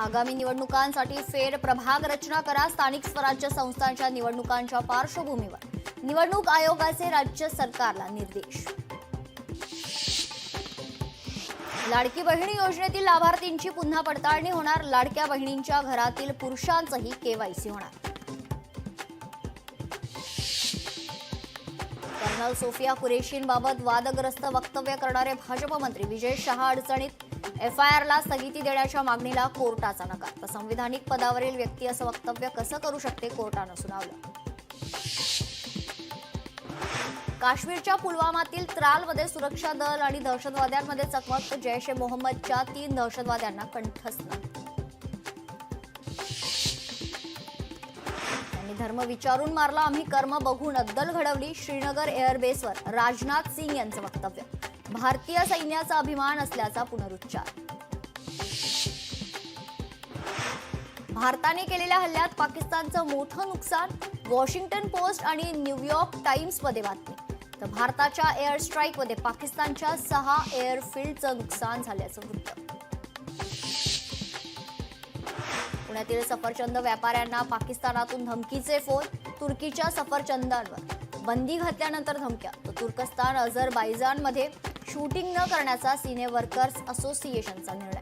आगामी निवडणुकांसाठी फेर प्रभाग रचना करा. स्थानिक स्वराज्य संस्थांच्या निवडणुकांच्या पार्श्वभूमीवर निवडणूक आयोगाचे राज्य सरकारला निर्देश. लाडकी बहिणी योजनेतील लाभार्थींची पुन्हा पडताळणी होणार. लाडक्या बहिणींच्या घरातील पुरुषांचंही केवायसी होणार. कर्नल सोफिया कुरेशींबाबत वादग्रस्त वक्तव्य करणारे भाजप मंत्री विजय शहा अडचणीत. एफआयआरला स्थगिती देण्याच्या मागणीला कोर्टाचा नकार. तर संविधानिक पदावरील व्यक्ती असं वक्तव्य कसं करू शकते, कोर्टानं सुनावलं. काश्मीरच्या पुलवामातील त्रालमध्ये सुरक्षा दल आणि दहशतवाद्यांमध्ये चकमक. जैश ए मोहम्मदच्या 3 दहशतवाद्यांना कंठस्थ. त्यांनी धर्म विचारून मारला, आम्ही कर्म बघून अद्दल घडवली. श्रीनगर एअरबेसवर राजनाथ सिंग यांचं वक्तव्य. भारतीय सैन्याचा अभिमान असल्याचा पुनरुच्चार. भारताने केलेल्या हल्ल्यात पाकिस्तानचं मोठं नुकसान. वॉशिंग्टन पोस्ट आणि न्यूयॉर्क टाइम्समध्ये बातमी. तर भारताच्या एअर स्ट्राईकमध्ये पाकिस्तानच्या 6 एअरफील्डचं नुकसान झाल्याचं वृत्त. पुण्यातील सफरचंद व्यापाऱ्यांना पाकिस्तानातून धमकीचे फोन. तुर्कीच्या सफरचंदांवर बंदी घातल्यानंतर धमक्या. तर तुर्कस्तान अझरबैजानमध्ये शूटिंग न करण्याचा सिने वर्कर्स असोसिएशनचा निर्णय.